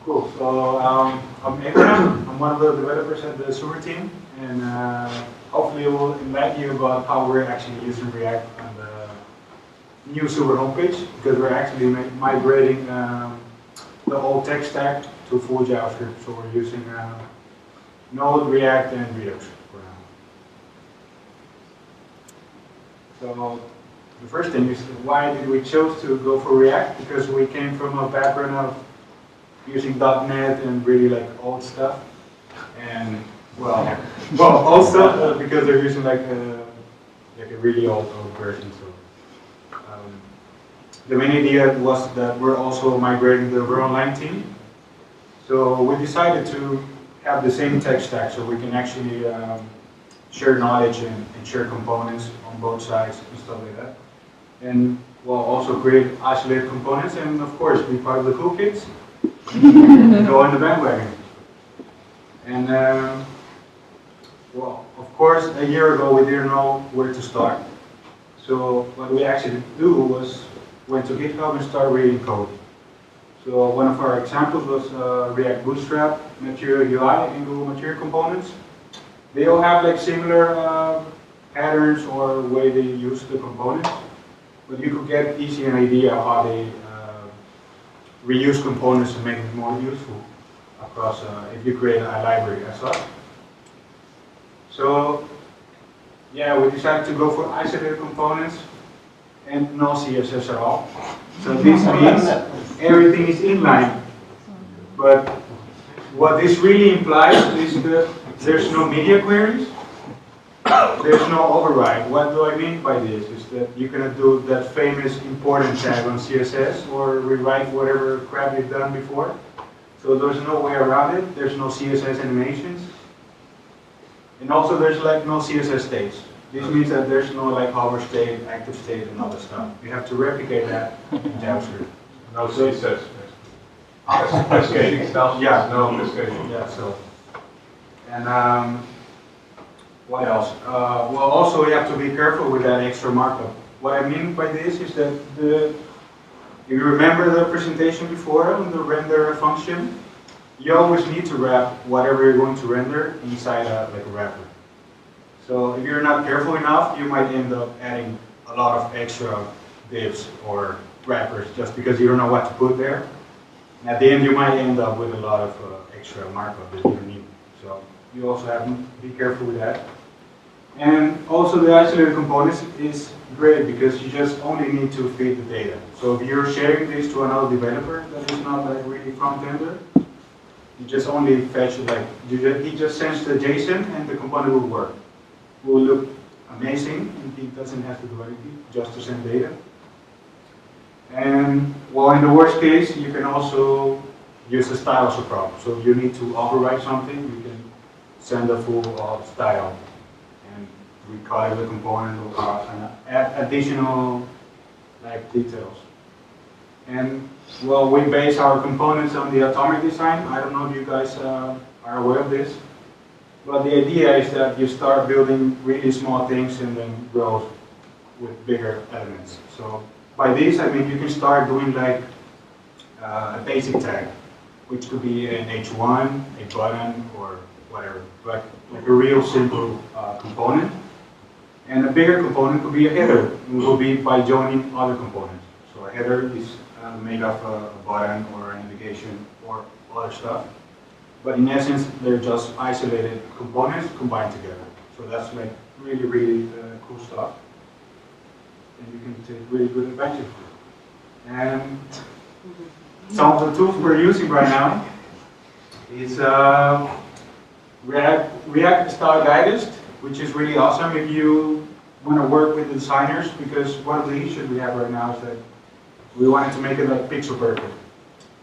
Cool. So I'm Abraham. I'm one of the developers at the Zoover team, and hopefully we'll enlighten you about how we're actually using React on the new Zoover homepage, because we're actually migrating the old tech stack to full JavaScript. So we're using Node, React, and Redux for now. So the first thing is, why did we choose to go for React? Because we came from a background of using .NET and really like old stuff, and old stuff because they're using like a really old version. So the main idea was that we're also migrating the We're Online team. So we decided to have the same tech stack so we can actually share knowledge and share components on both sides and stuff like that. And also create isolated components, and of course be part of the cool kids and go on the bandwagon. And of course, a year ago we didn't know where to start. So what we actually do was went to GitHub and started reading code. So one of our examples was React Bootstrap, Material UI, and Google Material Components. They all have like similar patterns or way they use the components, but you could get easily an idea how they reuse components and make it more useful across if you create a library as such. So yeah, we decided to go for isolated components and no CSS at all. So this means everything is inline. But what this really implies is that there's no media queries, there's no override. What do I mean by this? Is that you cannot do that famous important tag on CSS or rewrite whatever crap you've done before. So there's no way around it. There's no CSS animations. And also there's like no CSS states. This means that there's no like hover state, active state, and all that stuff. You have to replicate that in JavaScript. No CSS. Cascading stuff. Yeah. No cascading. Yeah. So. And what else? Also you have to be careful with that extra markup. What I mean by this is that if you remember the presentation before on the render function, you always need to wrap whatever you're going to render inside like a wrapper. So if you're not careful enough, you might end up adding a lot of extra divs or wrappers just because you don't know what to put there. And at the end, you might end up with a lot of extra markup that you don't need. So you also have to be careful with that. And also the isolated components is great because you just only need to feed the data. So if you're sharing this to another developer that is not like really front-ender, you just only fetch it like, he just sends the JSON and the component will work. Will look amazing, and he doesn't have to do anything, just to send data. And in the worst case, you can also use a style prop. So if you need to override something, you can send a full style and recolor the component or add additional like details. And we base our components on the atomic design. I don't know if you guys are aware of this. But the idea is that you start building really small things and then grow with bigger elements. So by this, I mean you can start doing like a basic tag, which could be an H1, a button, or whatever, but like a real simple component. And a bigger component could be a header. It will be by joining other components. So a header is made of a button or an navigation or other stuff. But in essence, they're just isolated components combined together. So that's like really, really cool stuff. And you can take really good advantage of it. And some of the tools we're using right now is React Style Digest, which is really awesome if you want to work with the designers, because one of the issues we have right now is that we wanted to make it like pixel perfect.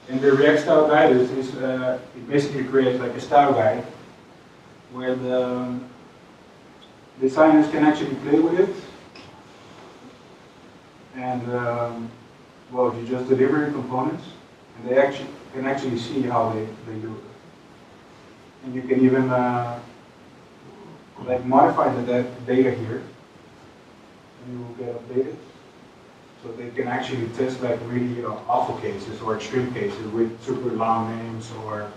And the React Style Guide is it basically creates like a style guide where the designers can actually play with it. And you just deliver your components, and they can actually see how they do it. And you can even like modify the data here, and it will get updated. So they can actually test like really awful cases or extreme cases with super long names or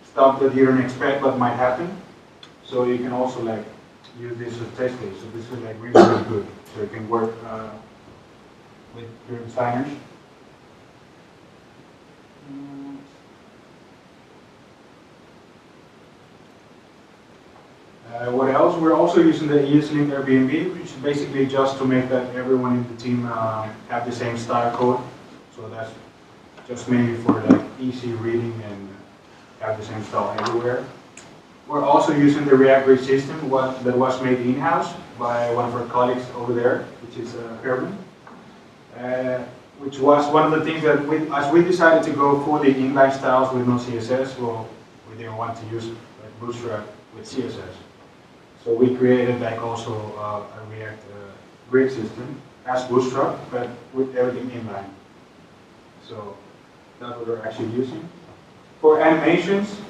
stuff that you don't expect but might happen. So you can also like use this as test case. So this is like really, really good. So you can work with your designers. What else? We're also using the ESLint Airbnb, which is basically just to make that everyone in the team have the same style code. So that's just mainly for like easy reading and have the same style everywhere. We're also using the React Grid system that was made in-house by one of our colleagues over there, which is Herman. Which was one of the things that as we decided to go for the inline styles with no CSS, well, we didn't want to use like Bootstrap with CSS. So we created like also a React grid system as Bootstrap, but with everything inline. So that's what we're actually using. For animations,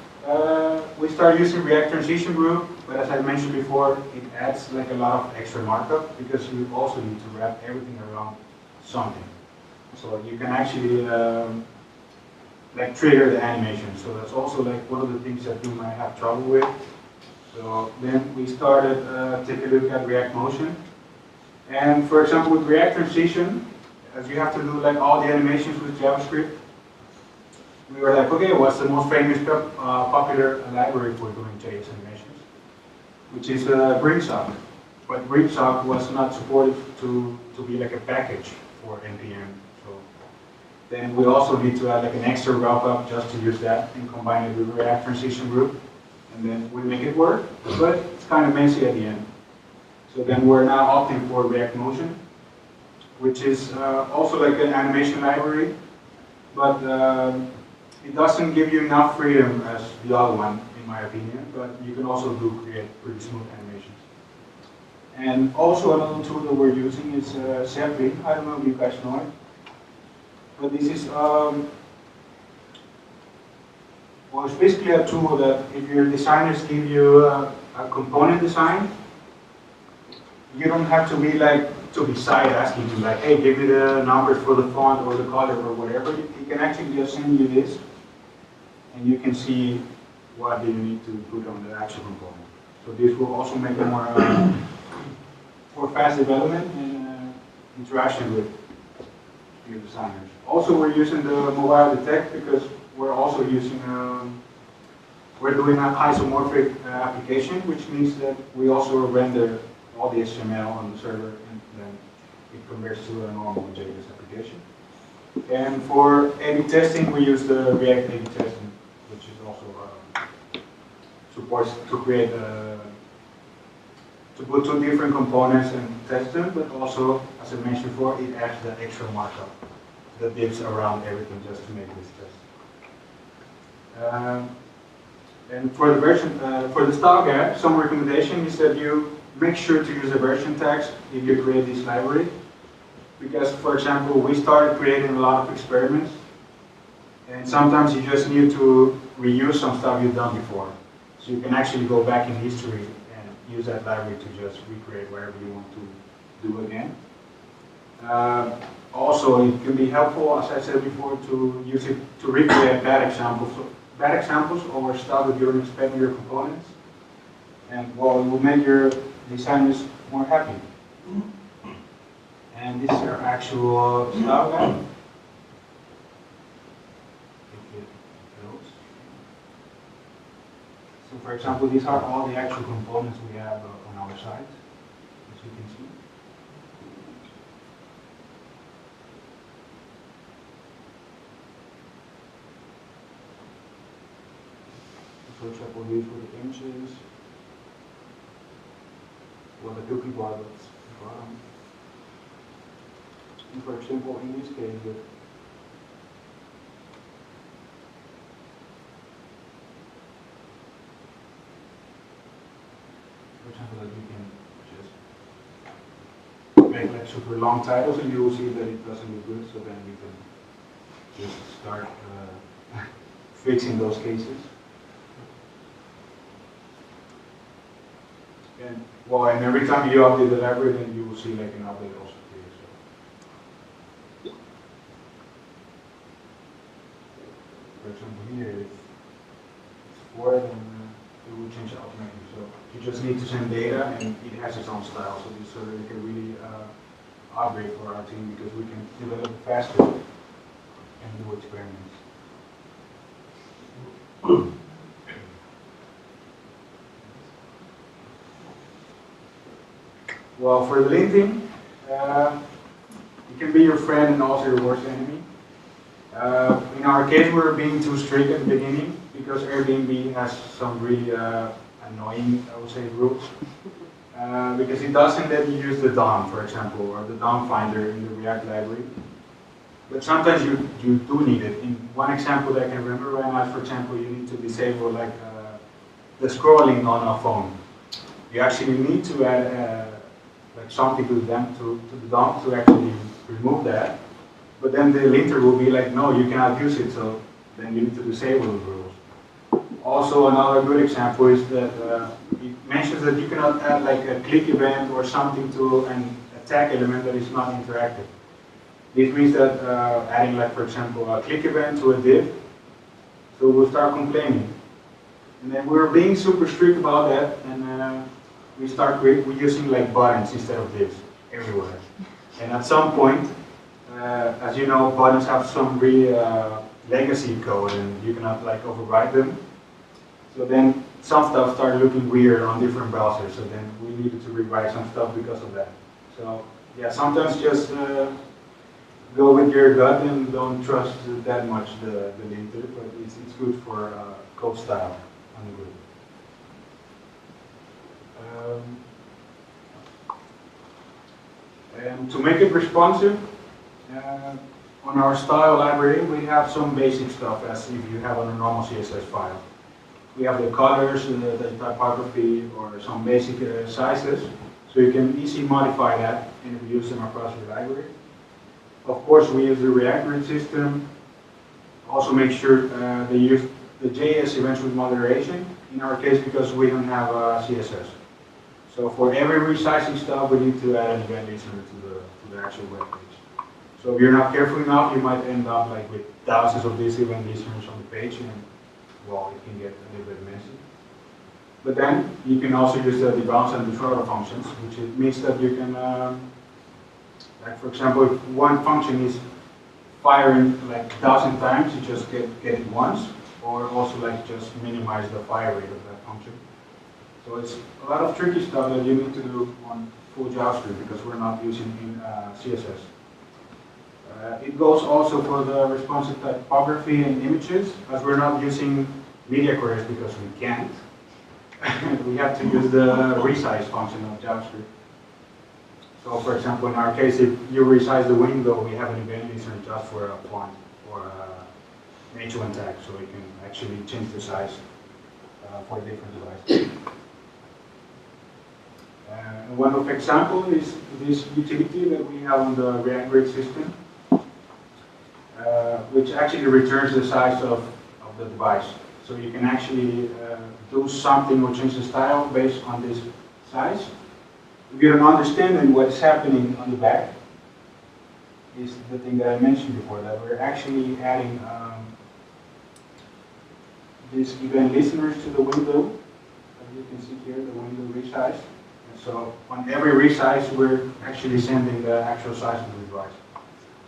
we started using React Transition Group, but as I mentioned before, it adds like a lot of extra markup because you also need to wrap everything around something. So you can actually like trigger the animation. So that's also like one of the things that you might have trouble with. So then we started taking a look at React Motion. And for example, with React Transition, as you have to do like all the animations with JavaScript, we were like, okay, what's the most famous popular library for doing JS animations? Which is Bringsock. But Bringsock was not supported to be like a package for NPM. So then we also need to add like an extra wrap-up just to use that and combine it with React Transition Group. And then we make it work, but it's kind of messy at the end. So then we're now opting for React Motion, which is also like an animation library, but it doesn't give you enough freedom as the other one, in my opinion, but you can also create pretty smooth animations. And also another tool that we're using is Zeppelin. I don't know if you guys know it, but this is well, it's basically a tool that if your designers give you a component design, you don't have to be like to be side asking you like, hey, give me the numbers for the font or the color or whatever. You can actually just send you this, and you can see what do you need to put on the actual component. So this will also make it more fast development and interaction with your designers. Also, we're using the mobile detect because we're also using, we're doing an isomorphic application, which means that we also render all the HTML on the server and then it converts to a normal JS application. And for A/B testing, we use the React A/B testing, which is also supports to create to put two different components and test them, but also, as I mentioned before, it adds the extra markup that dips around everything just to make this test. And for the version, for the style guide, some recommendation is that you make sure to use the version tags if you create this library. Because, for example, we started creating a lot of experiments, and sometimes you just need to reuse some stuff you've done before. So you can actually go back in history and use that library to just recreate whatever you want to do again. Also, it can be helpful, as I said before, to use it to recreate bad examples or stuff that you don't expect in your components. And well, it will make your designers more happy. And this is our actual style guide. So for example, these are all the actual components we have on our site, as you can see. For example, these were the images, what the cookie bar was. And for example, in this case, for example, that you can just make like super long titles, and you will see that it doesn't look good. So then you can just start fixing those cases. And well, and every time you update the library, then you will see like an update also here. example here, if it's 4, then it will change automatically. So you just need to send data, and it has its own style, so that it can really upgrade for our team, because we can develop faster and do experiments. Well, for the linting, it can be your friend and also your worst enemy. In our case, we're being too strict at the beginning because Airbnb has some really annoying, I would say, rules. Because it doesn't let you use the DOM, for example, or the DOM finder in the React library. But sometimes you do need it. In one example that I can remember right now, for example, you need to disable like the scrolling on a phone. You actually need to add like something to the DOM to actually remove that. But then the linter will be like, no, you cannot use it, so then you need to disable the rules. Also, another good example is that it mentions that you cannot add like a click event or something to an attack element that is not interactive. This means that adding, like, for example, a click event to a div, so we'll start complaining. And then we're being super strict about that, and we're using like buttons instead of divs everywhere. And at some point, as you know, buttons have some really legacy code, and you cannot like override them. So then some stuff started looking weird on different browsers, so then we needed to rewrite some stuff because of that. So yeah, sometimes just go with your gut and don't trust that much the linter, but it's good for code style on the grid. And to make it responsive, on our style library we have some basic stuff as if you have on a normal CSS file. We have the colors, the typography, or some basic sizes, so you can easily modify that and use them across your library. Of course, we use the React grid system. Also make sure they use the JS events with moderation, in our case because we don't have CSS. So for every resizing stuff, we need to add an event listener to the actual web page. So if you're not careful enough, you might end up like with thousands of these event listeners on the page, and well, it can get a little bit messy. But then you can also use the debounce and the throttle functions, which means that you can, like for example, if one function is firing like 1,000 times, you just get it once, or also like just minimize the fire rate of that function. So it's a lot of tricky stuff that you need to do on full JavaScript because we're not using in CSS. It goes also for the responsive typography and images, as we're not using media queries because we can't. We have to use the resize function of JavaScript. So for example, in our case, if you resize the window, we have an event listener just for a font or an H1 tag, so we can actually change the size for different devices. One of example is this utility that we have on the React grid system, which actually returns the size of the device. So you can actually do something or change the style based on this size. If you don't understand what is happening on the back, is the thing that I mentioned before, that we're actually adding these event listeners to the window. As you can see here, the window resize. So on every resize, we're actually sending the actual size of the device.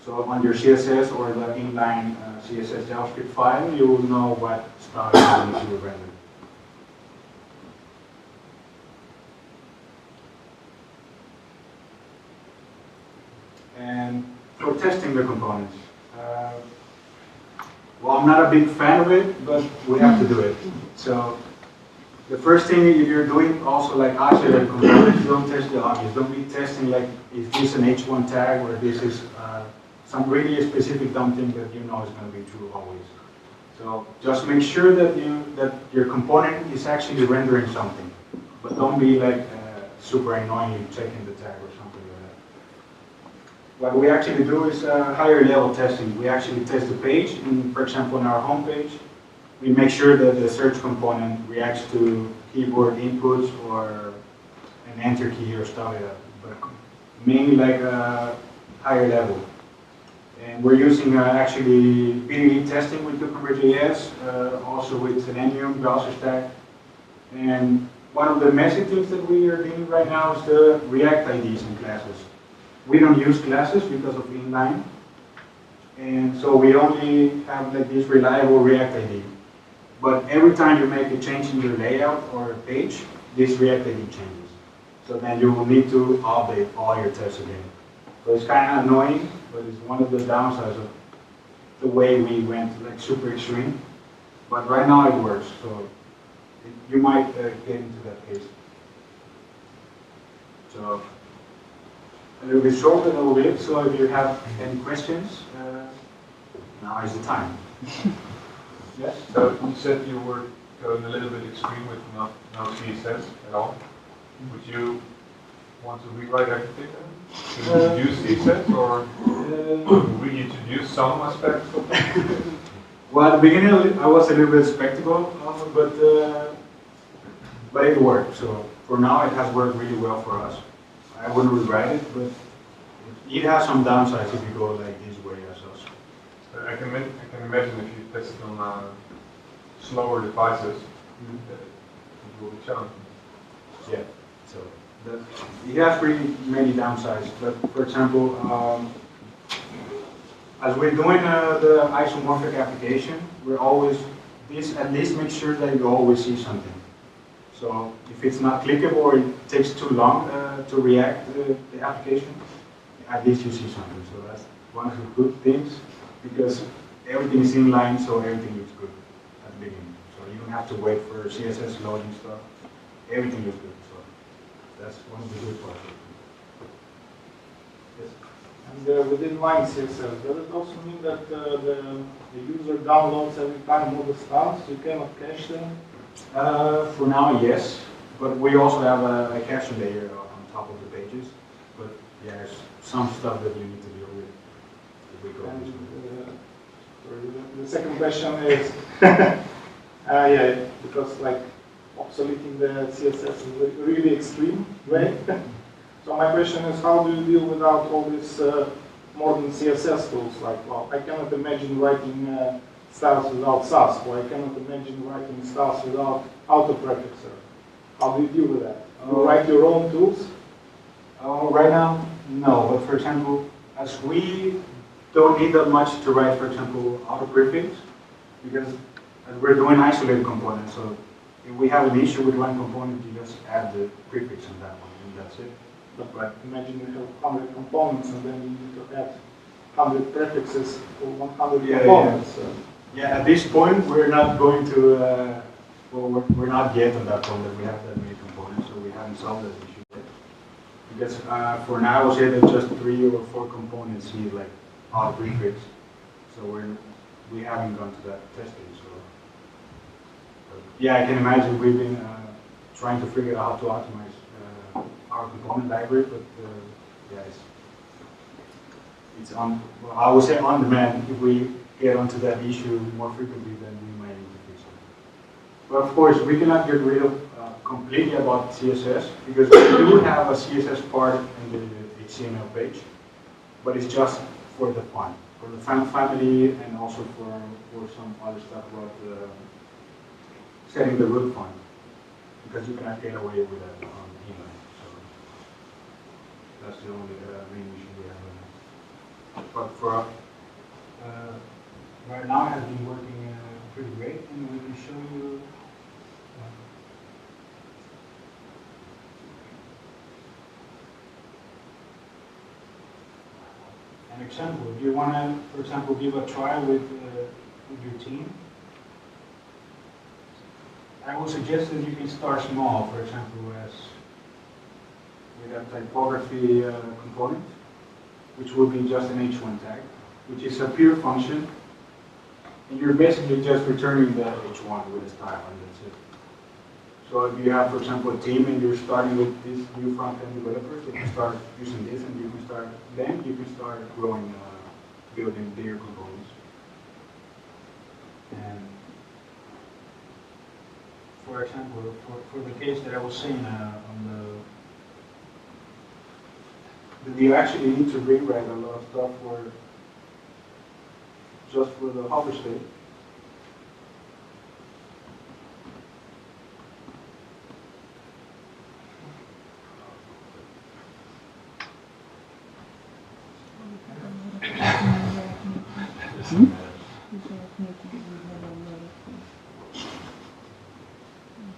So on your CSS or the inline CSS JavaScript file, you will know what style you need to render. And for testing the components, well, I'm not a big fan of it, but we have to do it. So the first thing, if you're doing also like isolated components, don't test the obvious. Don't be testing like, is this an H1 tag or this is some really specific dumb thing that you know is going to be true always. So just make sure that your component is actually rendering something, but don't be like super annoyingly checking the tag or something like that. What we actually do is higher level testing. We actually test the page, and for example, on our home page, we make sure that the search component reacts to keyboard inputs or an enter key or stuff like that, but mainly like a higher level. And we're using actually PDE testing with Cucumber.js, also with Selenium, browser stack. And one of the messy things that we are doing right now is the React IDs in classes. We don't use classes because of inline. And so we only have like this reliable React ID. But every time you make a change in your layout or a page, this React ID changes. So then you will need to update all your tests again. So it's kind of annoying, but it's one of the downsides of the way we went like super extreme. But right now it works, so you might get into that case. So a little bit short, but a little bit. So if you have any questions, now is the time. Yes? So you said you were going a little bit extreme with no CSS at all. Would you want to rewrite everything then? To use CSS or reintroduce some aspects? Well, at the beginning I was a little bit skeptical, but it worked. So for now it has worked really well for us. I wouldn't rewrite it, but it has some downsides if you go like this way as us. I can imagine if you test it on slower devices, it will be challenging. Yeah, so it has pretty many downsides. But for example, as we're doing the isomorphic application, we're always at least make sure that you always see something. So if it's not clickable or it takes too long to react the application, at least you see something. So that's one of the good things, because everything is in line, so everything looks good at the beginning. So you don't have to wait for CSS loading stuff. Everything looks good. So that's one of the good parts. Yes. And within line CSS, does it also mean that the user downloads every time all the styles? You cannot cache them? For now, yes. But we also have a caption layer on top of the pages. But yeah, there's some stuff that you need to deal with if we go And, this way. the second question is, yeah, because like obsoleting the CSS is a really extreme way. So my question is, how do you deal without all these modern CSS tools? Like, well, I cannot imagine writing styles without Sass, or I cannot imagine writing styles without auto-prefixer. How do you deal with that? Do you write your own tools? Right now, no. But for example, as we don't need that much to write, for example, auto prefix, because as we're doing isolated components, so if we have an issue with one component, you just add the prefix on that one, and that's it. But imagine you have 100 components, and then you need to add 100 prefixes for 100 components. Yeah, at this point, we're not going to, well, we're not yet on that point that we have that many components, so we haven't solved that issue yet. Because for now, I would say that just 3 or 4 components need like auto prefix, so we haven't gone to that testing. So yeah, I can imagine we've been trying to figure out how to optimize our component library, but yeah, it's on. Well, I would say on demand. If we get onto that issue more frequently, then we might need to fix it. But of course, we cannot get rid of completely about CSS, because we do have a CSS part in the HTML page, but it's just for the font, for the family, and also for some other stuff about setting the root font, because you cannot get away with that on email. So that's the only main issue we have right now. But for right now, it has been working pretty great, and we can show you. An example. If you want to, for example, give a try with your team, I would suggest that you can start small, for example, with a typography component, which would be just an h1 tag, which is a pure function, and you're basically just returning the h1 with a style, and that's it. So if you have, for example, a team and you're starting with these new front-end developers, you can start using this, and you can start growing, building bigger components. And for example, for the case that I was saying on you actually need to rewrite a lot of stuff for just for the hover state.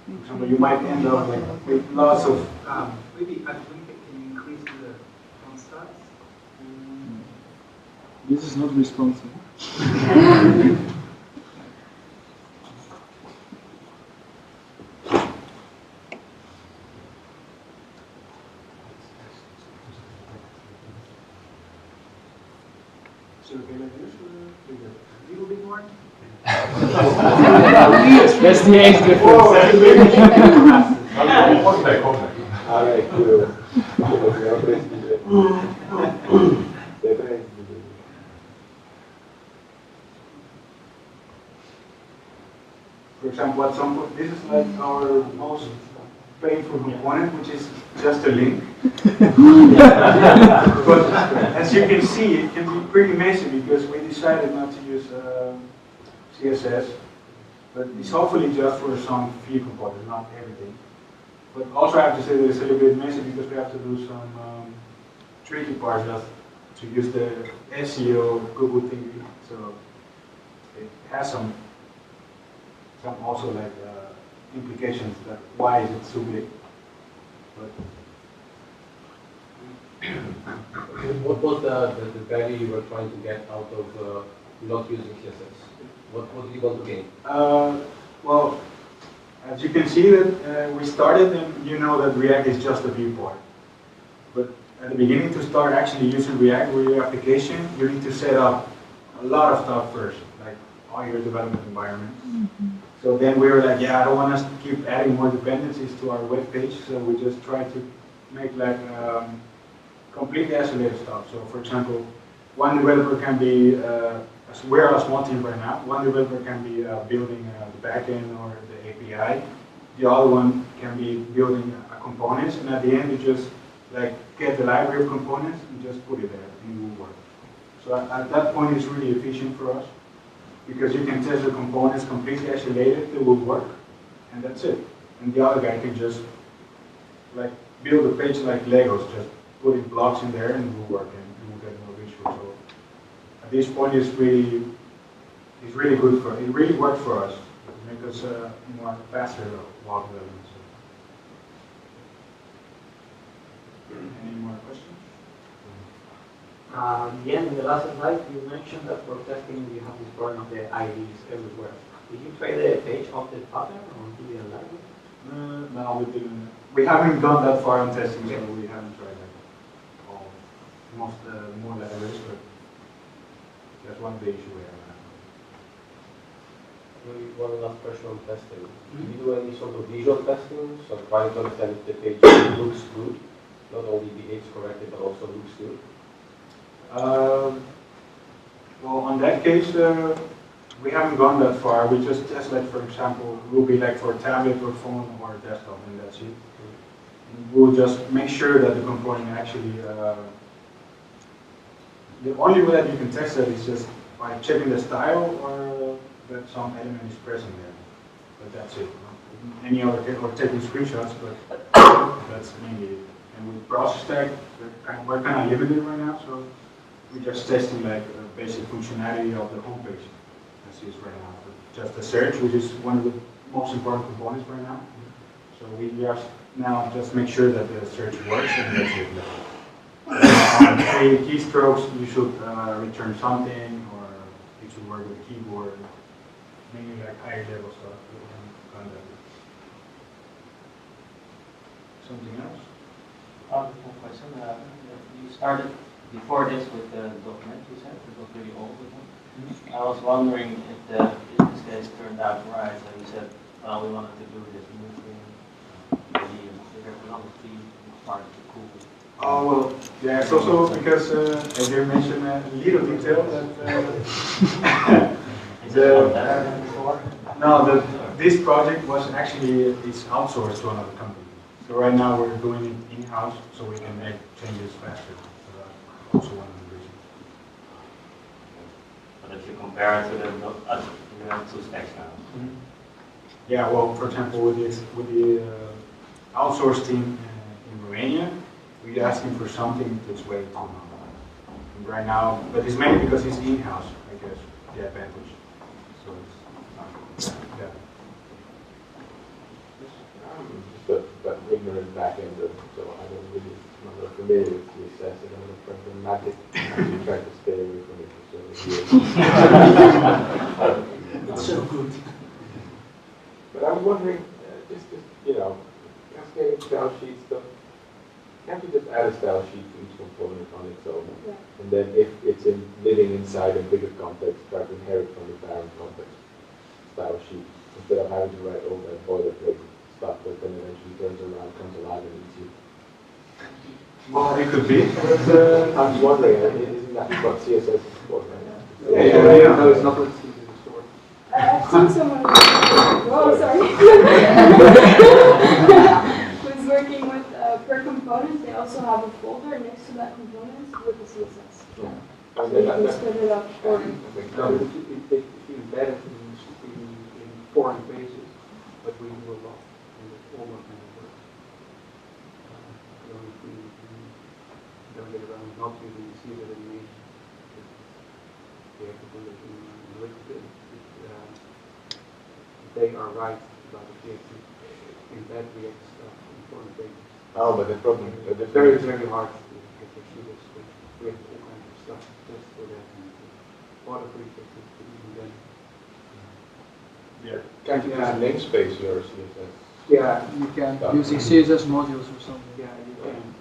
For example, you might end up with lots of. Maybe at Linting, can you increase the font size? This is not responsive. So okay like this or bigger? A little bit more? That's the age difference. Alright, cool. For example, at some point, this is like our most painful component, which is just a link. But as you can see, it can be pretty messy because we decided not to use CSS. But it's hopefully just for some few components, not everything. But also I have to say that it's a little bit messy because we have to do some tricky parts just to use the SEO Google thingy. So it has some also like implications that why is it so big. But What was the value you were trying to get out of not using CSS? What did you want to gain? well, as you can see that we started and you know that React is just a viewport. But at the beginning to start actually using React with your application, you need to set up a lot of stuff first, like all your development environment. So then we were like, yeah, I don't want us to keep adding more dependencies to our web page, so we just try to make like completely isolated stuff. So for example, one developer can be, we're a small team right now, one developer can be building the backend or the API, the other one can be building components, and at the end you just like get the library of components and just put it there and it will work. So at that point it's really efficient for us, because you can test the components completely isolated, it will work, and that's it. And the other guy can just like build a page like Legos, just putting blocks in there and it will work, and you will get more visual. So at this point, it's really good for it. Really works for us. It makes us more faster web development. So. Any more questions? In the last slide, you mentioned that for testing you have this problem of the IDs everywhere. Did you try the page of the pattern or do you like it? No, we didn't. We haven't gone that far on testing, so we haven't tried that. All more libraries, but that's one of the issues we have. Maybe one last question on testing. Do you do any sort of visual testing? So trying to understand if the page looks good, not only behaves correctly, but also looks good? Well, on that case, we haven't gone that far. We just test, like, for example, Ruby, like for a tablet or phone or desktop, and that's it. And we'll just make sure that the component actually, the only way that you can test it is just by checking the style or that some element is present there. But that's it. Any other, or taking screenshots, but that's mainly it. And with process tag, we're kind of limited right now, so we're just testing like basic functionality of the homepage as is right now. But just the search, which is one of the most important components right now. So we just now just make sure that the search works, and that's it. On the keystrokes, you should return something, or it should work with the keyboard. Mainly like higher level stuff. Something else? One question. You started before this with the .NET, you said it was pretty old with them. I was wondering if the business case turned out right. So you said, well, we wanted to do this new thing, maybe a bigger philosophy, part of the cool. Oh, well, yeah, it's also because, as you mentioned, a little detail that this project was actually, it's outsourced to another company. So right now we're doing it in-house so we can make changes faster. So that's also one of the reasons. But it's if you compare it to the, you have two stacks now. Yeah, well, for example, with the outsourced team in Romania, we asked him for something that's way too long. And right now, but it's mainly because it's in-house, I guess, the advantage. So it's not, yeah. Just that ignorant back ender, so I don't really, I'm not familiar with CSS and I'm not pragmatic. I'm trying to stay away from it for several years. It's so good. But I was wondering, just you know, cascading style sheet stuff, can't you just add a style sheet to each component on its own? Yeah. And then if it's living inside a bigger context, try to inherit from the parent context style sheet, instead of having to write all that boilerplate stuff that then eventually turns around, comes alive and eats you. Well, it could be. I'm just wondering, isn't that what CSS is for? Right? Yeah. No, it's not what CSS is for. I've seen someone who's working with per component. They also have a folder next to that component with the CSS. Yeah. So you can split it up for No, if you embed it in foreign pages, but we do a lot, and it's almost never works. If we don't get around not using the CSS animation, we have to do it in Reactive. They are right about the PHP. Embed React stuff in foreign pages. Oh, but the problem, It's very, very hard to get your students to. We have all kinds of stuff just for that. And a lot of prefixes to even then. Yeah. can't you use a namespace or CSS? Yeah, You can using CSS modules or something. yeah,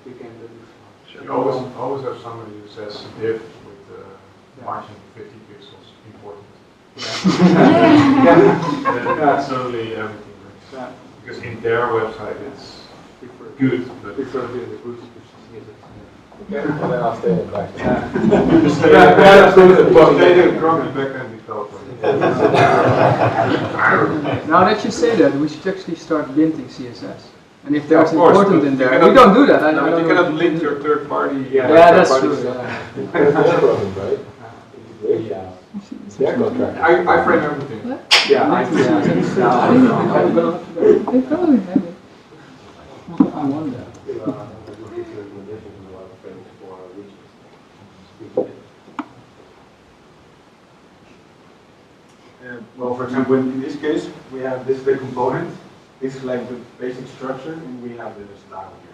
you can do this. You always have somebody who says div with margin 50 pixels important. Then that's only everything. Right? Yeah. Because in their website it's Prefer good, but prefer doing the roots with CSS. Okay, well then I'll stay in the back. that's good. But they do grumpy backend developer. Now that you say that, we should actually start linting CSS. And if there's Of course, important but in you there, cannot- we don't do that. I No, don't but you know. cannot link your third party. Yeah, that's true. Yeah. That's their problem, right? Yeah. Their contract. I frame everything. Yeah, I probably have it. I wonder. Well, for example, in this case, we have this big component. This is like the basic structure, and we have the style here.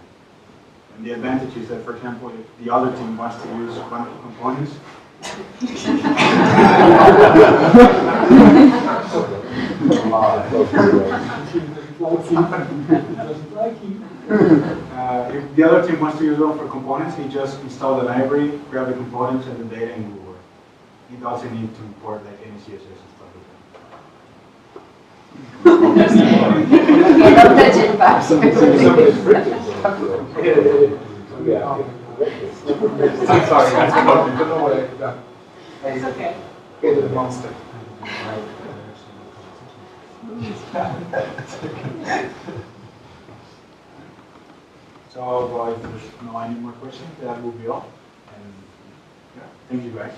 And the advantage is that, for example, if the other team wants to use one of the components, if the other team wants to use one for components, he just install the library, grab the components and the data in Zoover. He doesn't need to import like any CSS and stuff like that. I'm sorry, guys. It's okay. Get to the monster. So, if there's no any more questions, that will be all. And yeah, thank you guys.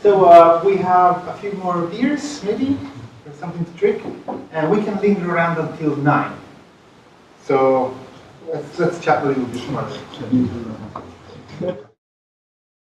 So we have a few more beers, maybe, or something to drink, and we can linger around until 9. So let's chat a little bit more.